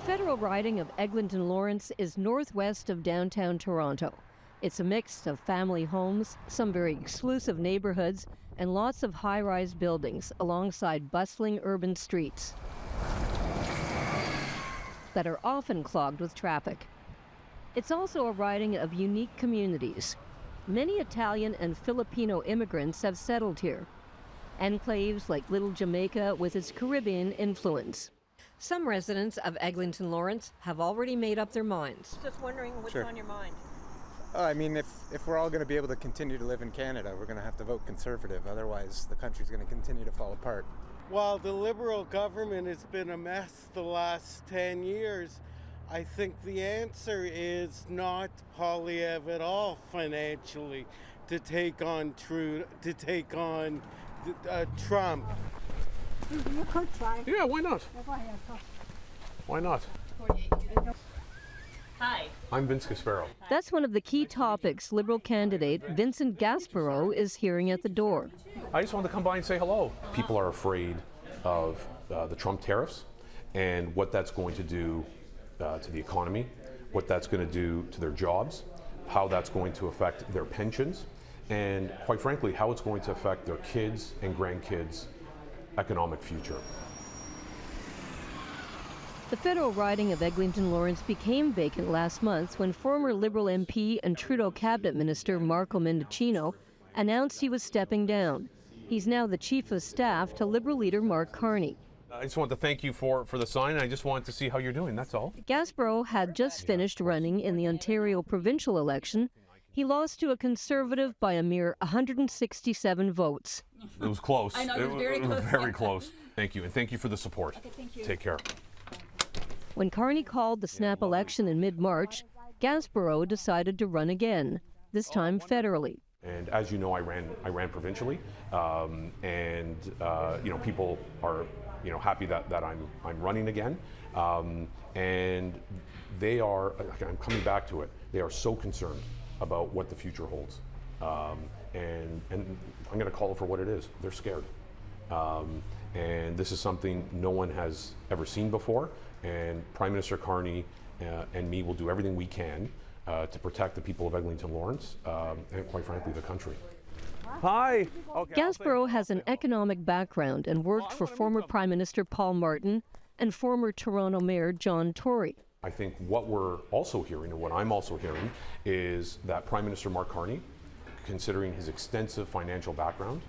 federal riding of Eglinton Lawrence is northwest of downtown Toronto. It's a mix of family homes, some very exclusive neighborhoods, and lots of high-rise buildings alongside bustling urban streets that are often clogged with traffic. It's also a riding of unique communities. Many Italian and Filipino immigrants have settled here. Enclaves like Little Jamaica with its Caribbean influence. Some residents of Eglinton Lawrence have already made up their minds. Just wondering what's on your mind. I mean, if we're all going to be able to continue to live in Canada, we're going to have to vote Conservative. Otherwise, the country's going to continue to fall apart. While the Liberal government has been a mess the last 10 years, I think the answer is not Polyev at all financially to take on Trump. You could try. Yeah, why not? Why not? Hi. I'm Vince Gasparro. That's one of the key topics Liberal candidate Vince Gasparro is hearing at the door. I just wanted to come by and say hello. People are afraid of the Trump tariffs and what that's going to do to the economy, what that's going to do to their jobs, how that's going to affect their pensions, and quite frankly, how it's going to affect their kids' and grandkids' economic future. The federal riding of Eglinton Lawrence became vacant last month when former Liberal MP and Trudeau cabinet minister Marco Mendicino announced he was stepping down. He's now the chief of staff to Liberal leader Mark Carney. I just want to thank you for the sign. I just wanted to see how you're doing, that's all. Gasparro had just finished running in the Ontario provincial election. He lost to a Conservative by a mere 167 votes. It was close. I know, it was very close. Very close. Thank you, and thank you for the support. Okay, thank you. Take care. When Carney called the snap election in mid-March, Gasparro decided to run again, this time federally. And as you know, I ran provincially, and people are happy that I'm running again, and they are. I'm coming back to it. They are so concerned about what the future holds, and I'm going to call it for what it is. They're scared, and this is something no one has ever seen before. And Prime Minister Carney and me will do everything we can to protect the people of Eglinton Lawrence and, quite frankly, the country. Hi. Okay, Gasparro has an economic background and worked for former Prime Minister Paul Martin and former Toronto Mayor John Tory. I think what we're also hearing, and what I'm also hearing, is that Prime Minister Mark Carney, considering his extensive financial background,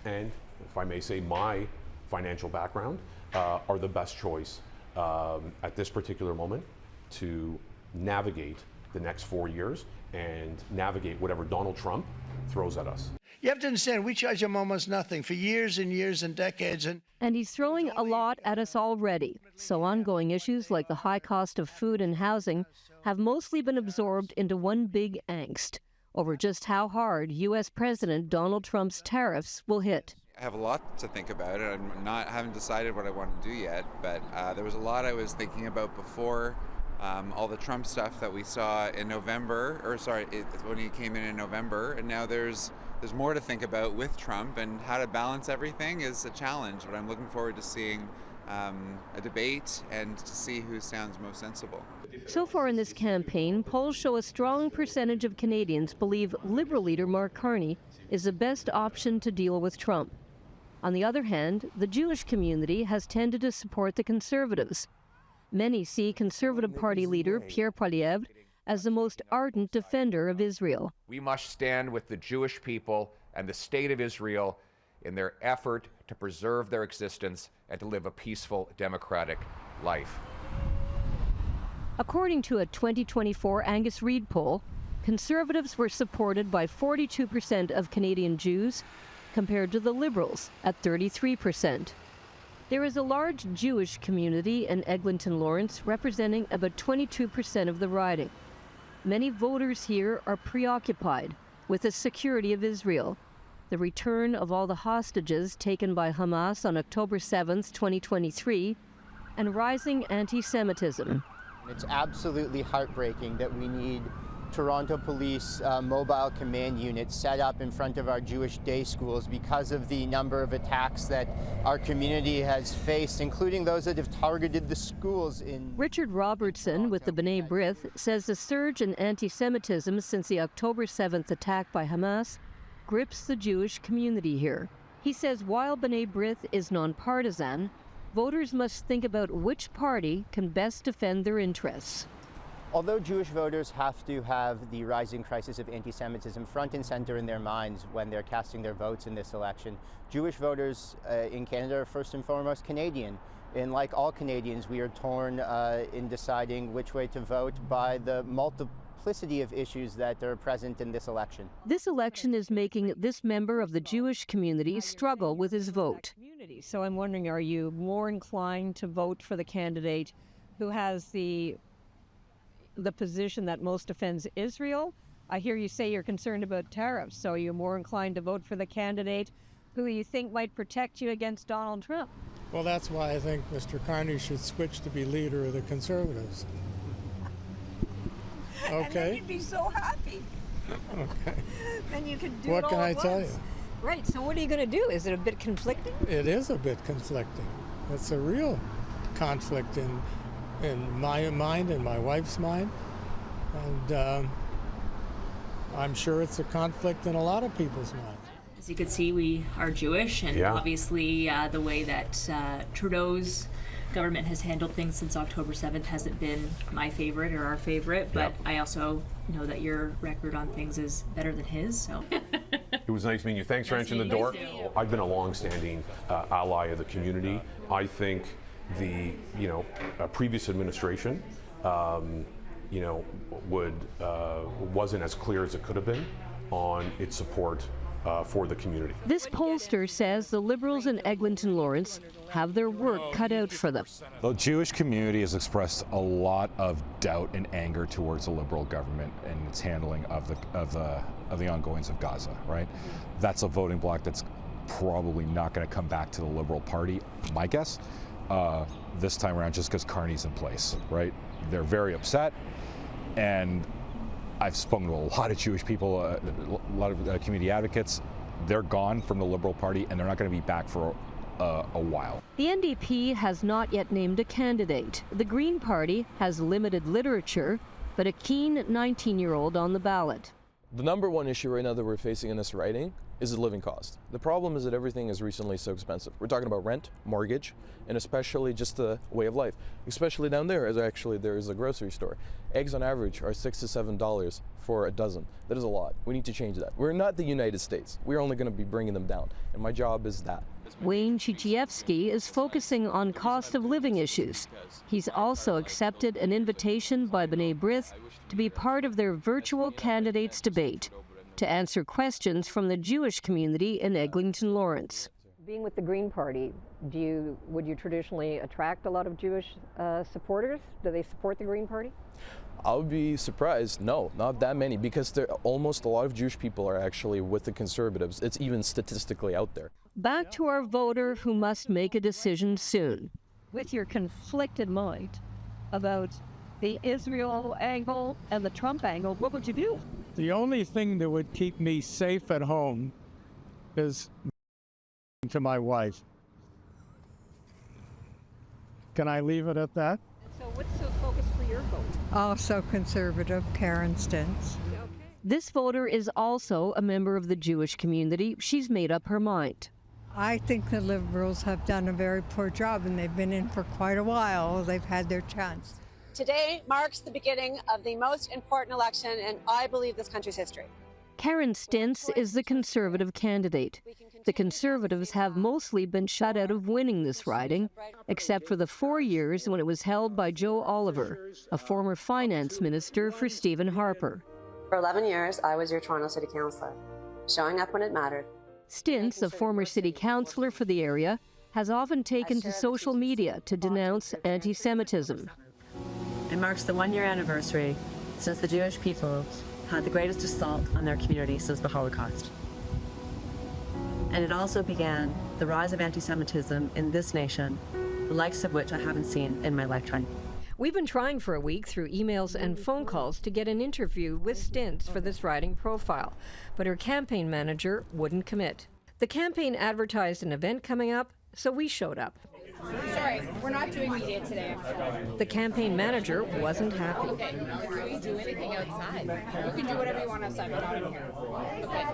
and if I may say my financial background, are the best choice at this particular moment to navigate the next 4 years and navigate whatever Donald Trump throws at us. You have to understand, we charge him almost nothing for years and years and decades. And he's throwing a lot at us already. So ongoing issues like the high cost of food and housing have mostly been absorbed into one big angst over just how hard U.S. President Donald Trump's tariffs will hit. I have a lot to think about it. I haven't decided what I want to do yet, but there was a lot I was thinking about before all the Trump stuff that we saw in November, when he came in November, and now there's more to think about with Trump, and how to balance everything is a challenge, but I'm looking forward to seeing a debate and to see who sounds most sensible. So far in this campaign, polls show a strong percentage of Canadians believe Liberal leader Mark Carney is the best option to deal with Trump. On the other hand, the Jewish community has tended to support the Conservatives. Many see Conservative Party leader Pierre Poilievre as the most ardent defender of Israel. We must stand with the Jewish people and the state of Israel in their effort to preserve their existence and to live a peaceful, democratic life. According to a 2024 Angus Reid poll, Conservatives were supported by 42% of Canadian Jews, compared to the Liberals at 33%. There is a large Jewish community in Eglinton Lawrence, representing about 22% of the riding. Many voters here are preoccupied with the security of Israel, the return of all the hostages taken by Hamas on October 7th, 2023, and rising anti-Semitism. It's absolutely heartbreaking that we need Toronto Police mobile command unit set up in front of our Jewish day schools because of the number of attacks that our community has faced, including those that have targeted the schools in... Richard Robertson with the B'nai B'rith says the surge in anti-Semitism since the October 7th attack by Hamas grips the Jewish community here. He says while B'nai B'rith is nonpartisan, voters must think about which party can best defend their interests. Although Jewish voters have to have the rising crisis of anti-Semitism front and center in their minds when they're casting their votes in this election, Jewish voters in Canada are first and foremost Canadian. And like all Canadians, we are torn in deciding which way to vote by the multiplicity of issues that are present in this election. This election is making this member of the Jewish community struggle with his vote. So I'm wondering, are you more inclined to vote for the candidate who has the position that most offends Israel? I hear you say you're concerned about tariffs, so you're more inclined to vote for the candidate who you think might protect you against Donald Trump. Well, that's why I think Mr. Carney should switch to be leader of the Conservatives. Okay. And then you'd be so happy. Okay. Then you could do what it all can I at tell once. you? Right, so what are you going to do? Is it a bit conflicting? It is a bit conflicting. It's a real conflict in my mind and my wife's mind. And I'm sure it's a conflict in a lot of people's minds. As you can see, we are Jewish, and obviously the way that Trudeau's government has handled things since October 7th hasn't been my favorite or our favorite, but I also know that your record on things is better than his, so. It was nice meeting you. Thanks for answering the door. I've been a long-standing ally of the community. I think the previous administration wasn't as clear as it could have been on its support for the community. This pollster says the Liberals in Eglinton Lawrence have their work cut out for them. The Jewish community has expressed a lot of doubt and anger towards the Liberal government and its handling of the ongoings of Gaza, right? That's a voting bloc that's probably not going to come back to the Liberal Party, my guess, this time around, just because Carney's in place, right? They're very upset, and I've spoken to a lot of Jewish people, a lot of community advocates. They're gone from the Liberal Party, and they're not going to be back for a while. The NDP has not yet named a candidate. The Green Party has limited literature, but a keen 19-year-old on the ballot. The number one issue right now that we're facing in this riding is the living cost. The problem is that everything is recently so expensive. We're talking about rent, mortgage, and especially just the way of life. Especially down there, there is a grocery store. Eggs on average are $6 to $7 for a dozen. That is a lot. We need to change that. We're not the United States. We're only going to be bringing them down, and my job is that. Wayne Chichievsky is focusing on cost of living issues. He's also accepted an invitation by B'nai B'rith to be part of their virtual candidates debate to answer questions from the Jewish community in Eglinton Lawrence. Being with the Green Party, would you traditionally attract a lot of Jewish supporters? Do they support the Green Party? I would be surprised. No, not that many, because almost a lot of Jewish people are actually with the Conservatives. It's even statistically out there. Back to our voter who must make a decision soon. With your conflicted mind about the Israel angle and the Trump angle, what would you do? The only thing that would keep me safe at home is to my wife. Can I leave it at that? So what's the focus for your vote? Also Conservative Karen Stintz. This voter is also a member of the Jewish community. She's made up her mind. I think the Liberals have done a very poor job, and they've been in for quite a while. They've had their chance. Today marks the beginning of the most important election in, I believe, this country's history. Karen Stintz is the Conservative candidate. The Conservatives have mostly been shut out of winning this riding, except for the 4 years when it was held by Joe Oliver, a former finance minister for Stephen Harper. For 11 years, I was your Toronto City Councillor, showing up when it mattered. Stintz, a former city councillor for the area, has often taken to social media to denounce anti-Semitism. It marks the 1-year anniversary since the Jewish people had the greatest assault on their community since the Holocaust. And it also began the rise of anti-Semitism in this nation, the likes of which I haven't seen in my lifetime. We've been trying for a week through emails and phone calls to get an interview with Stintz for this riding profile, but her campaign manager wouldn't commit. The campaign advertised an event coming up, so we showed up. Sorry, we're not doing media today. The campaign manager wasn't happy. Okay, can we do anything outside? You can do whatever you want outside, but not in here.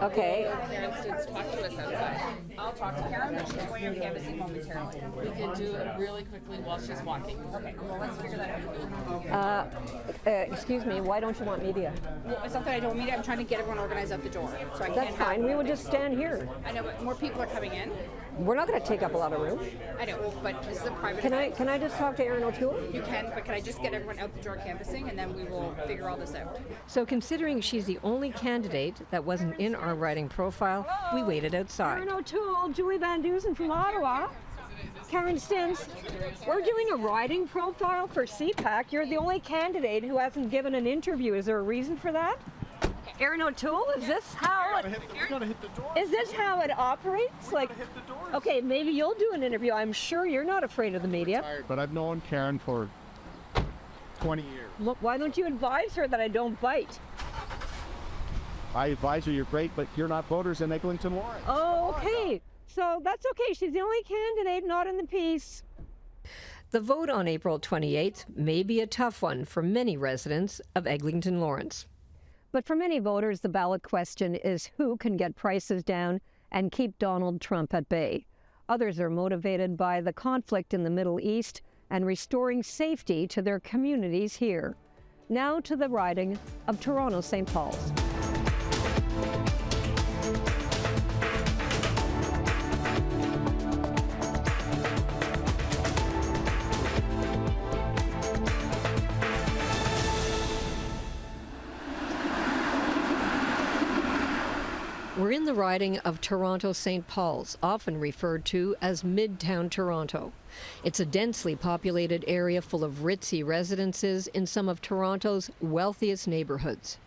Okay. Karen Stintz, talk to us outside. I'll talk to Karen, but she's going on canvassing momentarily. We can do it really quickly while she's walking. Okay, well, let's figure that out. Excuse me, why don't you want media? Well, it's not that I don't want media, I'm trying to get everyone organized out the door. So I That's can't fine, we would just stand here. I know, but more people are coming in. We're not going to take up a lot of room. I know, but this is a private Can event. I just talk to Erin O'Toole? You can, but can I just get everyone out the door canvassing, and then we will figure all this out. So considering she's the only candidate that wasn't in our riding profile, we waited outside. Erin O'Toole, Julie Van Dusen from Ottawa. Karen Stintz, we're doing a riding profile for CPAC. You're the only candidate who hasn't given an interview. Is there a reason for that? Erin O'Toole, is this how is this how it operates? Like, okay, maybe you'll do an interview. I'm sure you're not afraid of the media. But I've known Karen for 20 years. Look, why don't you advise her that I don't bite? I advise her you're great, but you're not voters in Eglinton, Lawrence. Oh, okay. So that's okay. She's the only candidate not in the piece. The vote on April 28th may be a tough one for many residents of Eglinton, Lawrence. But for many voters, the ballot question is who can get prices down and keep Donald Trump at bay. Others are motivated by the conflict in the Middle East and restoring safety to their communities here. Now to the riding of Toronto St. Paul's. We're in the riding of Toronto St. Paul's, often referred to as Midtown Toronto. It's a densely populated area full of ritzy residences in some of Toronto's wealthiest neighborhoods.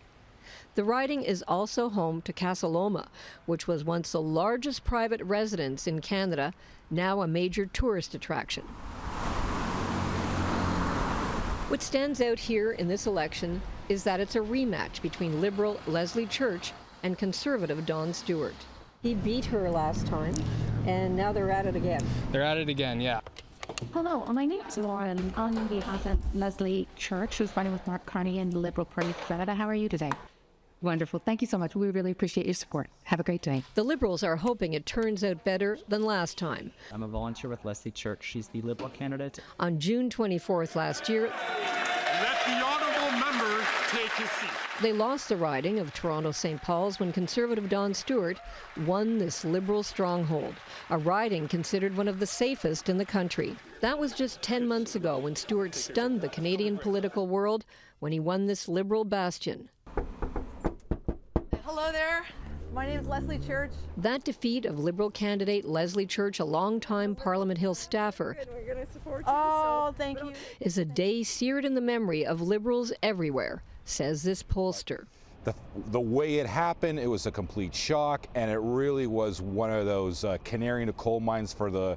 The riding is also home to Casa Loma, which was once the largest private residence in Canada, now a major tourist attraction. What stands out here in this election is that it's a rematch between Liberal Leslie Church and Conservative Don Stewart. He beat her last time, and now they're at it again. They're at it again, yeah. Hello, my name is Lauren. On behalf of Leslie Church, who's running with Mark Carney in the Liberal Party of Canada. How are you today? Wonderful. Thank you so much. We really appreciate your support. Have a great day. The Liberals are hoping it turns out better than last time. I'm a volunteer with Leslie Church. She's the Liberal candidate. On June 24th last year, let the honourable member take his seat. They lost the riding of Toronto St. Paul's when Conservative Don Stewart won this Liberal stronghold, a riding considered one of the safest in the country. That was just 10 months ago when Stewart stunned the Canadian political world when he won this Liberal bastion. Hello there. My name is Leslie Church. That defeat of Liberal candidate Leslie Church, a longtime Parliament Hill staffer, We're going to support you. Oh, thank you. is a day seared in the memory of Liberals everywhere, says this pollster. The way it happened, it was a complete shock, and it really was one of those canary in the coal mines for the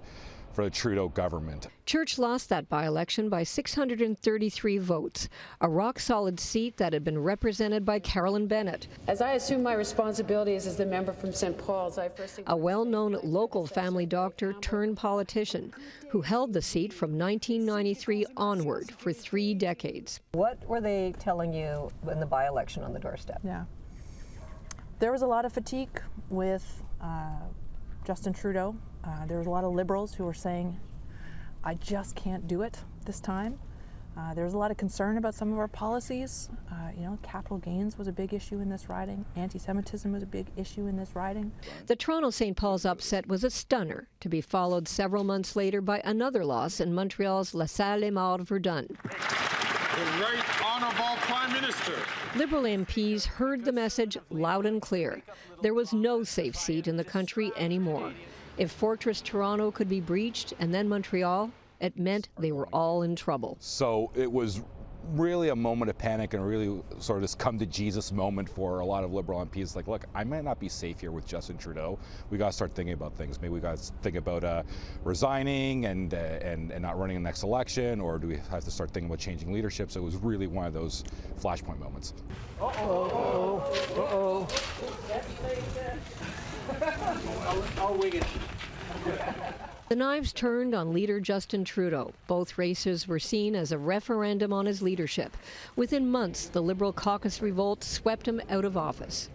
Trudeau government. Church lost that by-election by 633 votes, a rock-solid seat that had been represented by Carolyn Bennett. As I assume my responsibilities as the member from St. Paul's, I first... A well-known local family doctor turned politician who held the seat from 1993 onward for 3 decades. What were they telling you in the by-election on the doorstep? Yeah. There was a lot of fatigue with Justin Trudeau. There was a lot of Liberals who were saying, I just can't do it this time. There was a lot of concern about some of our policies. Capital gains was a big issue in this riding. Anti-Semitism was a big issue in this riding. The Toronto St. Paul's upset was a stunner, to be followed several months later by another loss in Montreal's La Salle-les-Morts-Verdun. The Right Honourable Prime Minister. Liberal MPs heard the message loud and clear. There was no safe seat in the country anymore. If Fortress Toronto could be breached and then Montreal, it meant they were all in trouble. So it was really a moment of panic and really sort of this come to Jesus moment for a lot of Liberal MPs. Like, look, I might not be safe here with Justin Trudeau. We got to start thinking about things. Maybe we got to think about resigning and not running the next election, or do we have to start thinking about changing leadership? So it was really one of those flashpoint moments. I'll wing it. The knives turned on leader Justin Trudeau. Both races were seen as a referendum on his leadership. Within months, the Liberal caucus revolt swept him out of office.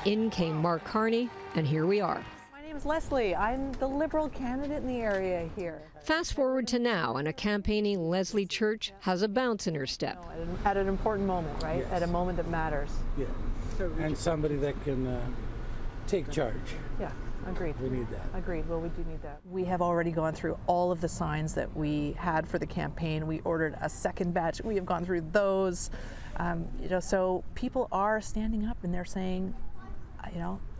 In came Mark Carney, and here we are. My name is Leslie. I'm the Liberal candidate in the area here. Fast forward to now, and a campaigning Leslie Church has a bounce in her step. At an important moment, right? Yes. At a moment that matters. Yeah, and somebody that can take charge. Yeah, agreed. We need that. Agreed. Well, we do need that. We have already gone through all of the signs that we had for the campaign. We ordered a second batch. We have gone through those. So people are standing up and they're saying,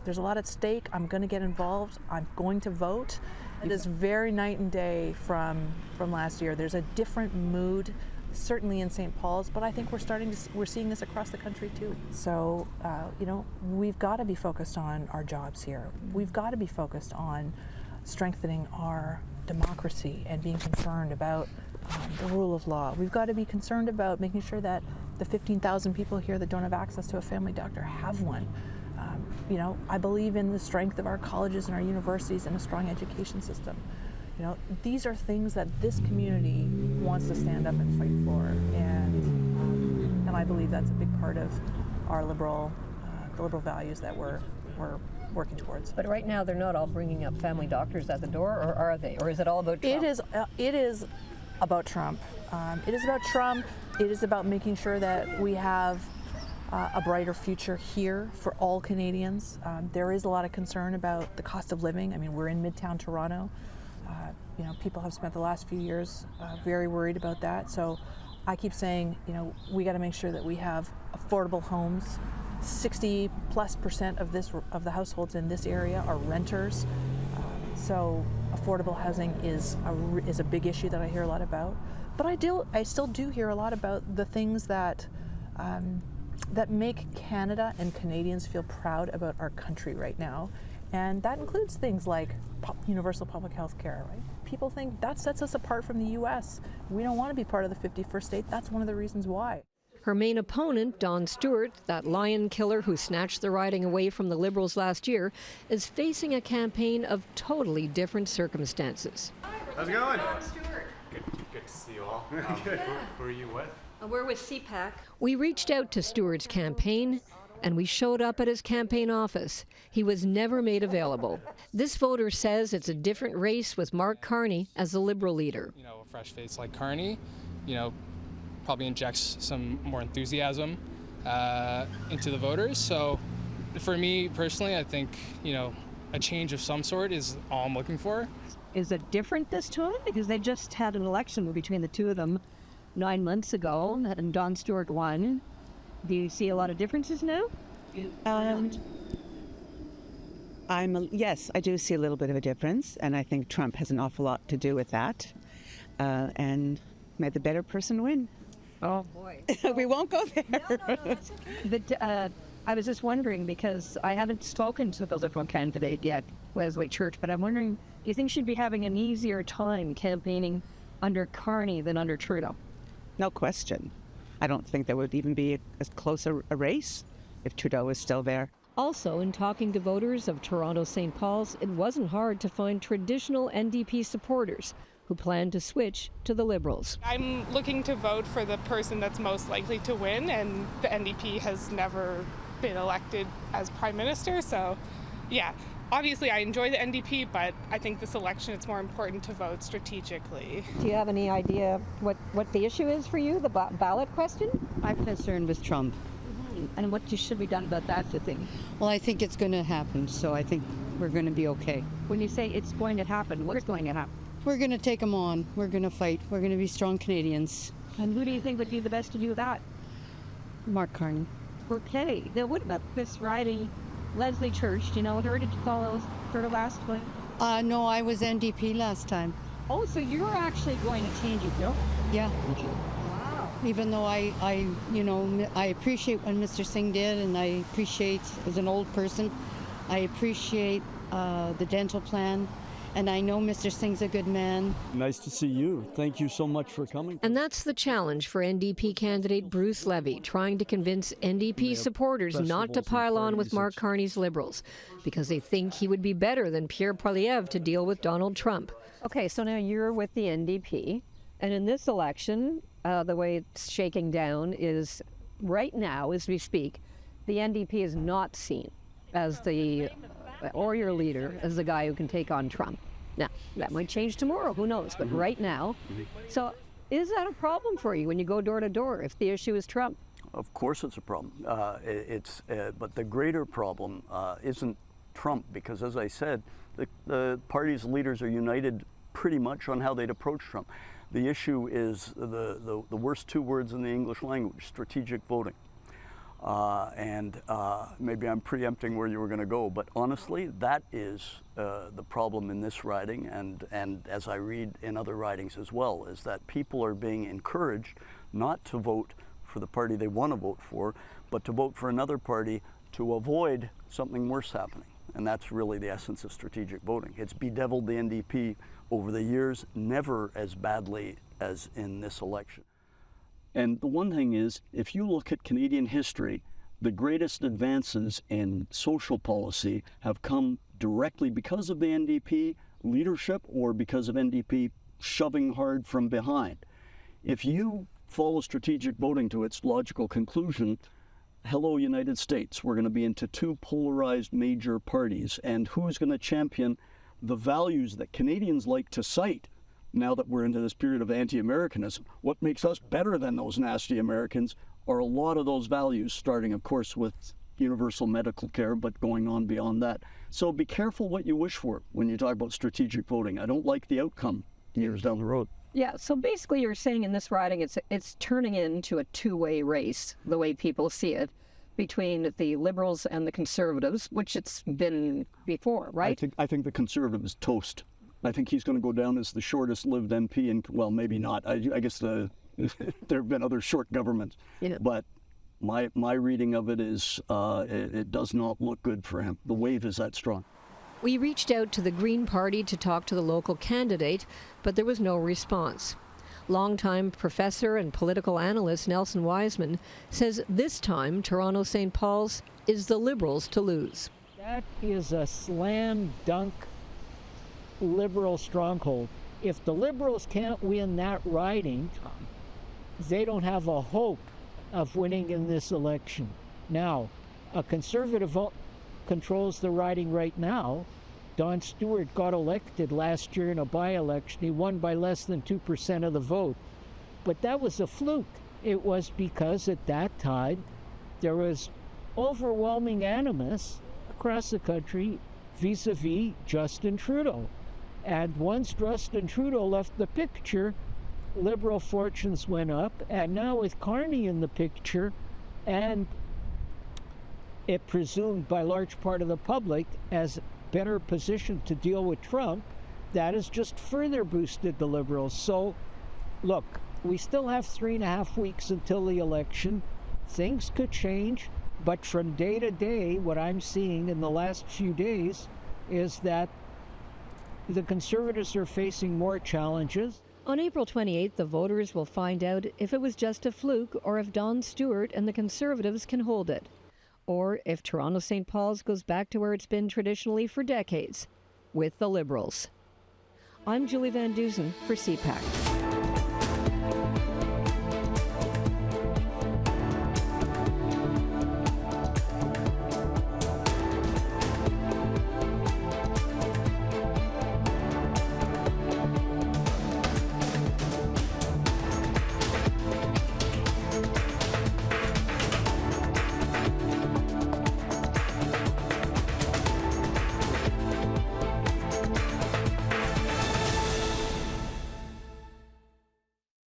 there's a lot at stake. I'm going to get involved. I'm going to vote. It is very night and day from last year. There's a different mood, certainly in St. Paul's, but I think we're seeing this across the country too. So, we've got to be focused on our jobs here. We've got to be focused on strengthening our democracy and being concerned about the rule of law. We've got to be concerned about making sure that the 15,000 people here that don't have access to a family doctor have one. I believe in the strength of our colleges and our universities and a strong education system. These are things that this community wants to stand up and fight for, and I believe that's a big part of our the liberal values that we're working towards. But right now, they're not all bringing up family doctors at the door, or are they? Or is it all about Trump? It is about Trump. It is about Trump. It is about making sure that we have a brighter future here for all Canadians. There is a lot of concern about the cost of living. I mean, we're in Midtown Toronto. People have spent the last few years very worried about that. So I keep saying, we got to make sure that we have affordable homes. 60+% of the households in this area are renters. So affordable housing is a big issue that I hear a lot about. But I still do hear a lot about the things that make Canada and Canadians feel proud about our country right now. And that includes things like universal public health care, right? People think that sets us apart from the U.S. We don't want to be part of the 51st state. That's one of the reasons why. Her main opponent, Don Stewart, that lion killer who snatched the riding away from the Liberals last year, is facing a campaign of totally different circumstances. How's it going? Good to see you all. Who are you with? We're with CPAC. We reached out to Stewart's campaign, and we showed up at his campaign office. He was never made available. This voter says it's a different race with Mark Carney as the Liberal leader. A fresh face like Carney, probably injects some more enthusiasm into the voters. So for me personally, I think, a change of some sort is all I'm looking for. Is it different this time? Because they just had an election between the two of them 9 months ago, and Don Stewart won. Do you see a lot of differences now? Yes, I do see a little bit of a difference, and I think Trump has an awful lot to do with that. And may the better person win. Oh boy. We won't go there. No, it's okay. But I was just wondering, because I haven't spoken to the Liberal candidate yet, Leslie Church, but I'm wondering, do you think she'd be having an easier time campaigning under Carney than under Trudeau? No question. I don't think there would even be as close a race if Trudeau was still there. Also, in talking to voters of Toronto St. Paul's, it wasn't hard to find traditional NDP supporters who plan to switch to the Liberals. I'm looking to vote for the person that's most likely to win, and the NDP has never been elected as Prime Minister, so yeah. Obviously, I enjoy the NDP, but I think this election it's more important to vote strategically. Do you have any idea what the issue is for you, the ballot question? I'm concerned with Trump. And what should be done about that, you think? Well, I think it's going to happen, so I think we're going to be okay. When you say it's going to happen, what's going to happen? We're going to take them on. We're going to fight. We're going to be strong Canadians. And who do you think would be the best to do that? Mark Carney. Okay. Then what about this riding Leslie Church? Do you know her? Did you follow her last one? No, I was NDP last time. Oh, so you're actually going to change it, no? Yeah. Wow. Even though I appreciate what Mr. Singh did, and I appreciate, as an old person, I appreciate the dental plan, and I know Mr. Singh's a good man. Nice to see you. Thank you so much for coming. And that's the challenge for NDP candidate Bruce Levy, trying to convince NDP supporters not to pile on with Mark Carney's Liberals, because they think he would be better than Pierre Poilievre to deal with Donald Trump. Okay, so now you're with the NDP, and in this election, the way it's shaking down is, right now, as we speak, the NDP is not seen as the, or your leader, as the guy who can take on Trump. Now, that might change tomorrow, who knows, but right now. So is that a problem for you when you go door to door if the issue is Trump? Of course it's a problem. But the greater problem isn't Trump, because as I said, the party's leaders are united pretty much on how they'd approach Trump. The issue is the worst two words in the English language, strategic voting. Maybe I'm preempting where you were going to go, but honestly, that is the problem in this riding, and as I read in other ridings as well, is that people are being encouraged not to vote for the party they want to vote for, but to vote for another party to avoid something worse happening. And that's really the essence of strategic voting. It's bedeviled the NDP over the years, never as badly as in this election. And the one thing is, if you look at Canadian history, the greatest advances in social policy have come directly because of the NDP leadership or because of NDP shoving hard from behind. If you follow strategic voting to its logical conclusion, hello, United States, we're going to be into two polarized major parties, and who's going to champion the values that Canadians like to cite now that we're into this period of anti-Americanism? What makes us better than those nasty Americans are a lot of those values, starting, of course, with universal medical care, but going on beyond that. So be careful what you wish for when you talk about strategic voting. I don't like the outcome years down the road. Yeah, so basically you're saying in this riding it's turning into a two-way race, the way people see it, between the Liberals and the Conservatives, which it's been before, right? I think the Conservative is toast. I think he's going to go down as the shortest-lived MP, and well, maybe not. I guess there have been other short governments, but my reading of it is it does not look good for him. The wave is that strong. We reached out to the Green Party to talk to the local candidate, but there was no response. Longtime professor and political analyst Nelson Wiseman says this time Toronto St. Paul's is the Liberals to lose. That is a slam dunk Liberal stronghold. If the Liberals can't win that riding, they don't have a hope of winning in this election. Now, a Conservative controls the riding right now. Don Stewart got elected last year in a by-election. He won by less than 2% of the vote. But that was a fluke. It was because at that time there was overwhelming animus across the country vis-a-vis Justin Trudeau. And once Justin Trudeau left the picture, Liberal fortunes went up. And now with Carney in the picture, and it presumed by large part of the public as better positioned to deal with Trump, that has just further boosted the Liberals. So, look, we still have 3.5 weeks until the election. Things could change, but from day to day, what I'm seeing in the last few days is that the Conservatives are facing more challenges. On April 28th, the voters will find out if it was just a fluke or if Don Stewart and the Conservatives can hold it, or if Toronto St. Paul's goes back to where it's been traditionally for decades, with the Liberals. I'm Julie Van Dusen for CPAC.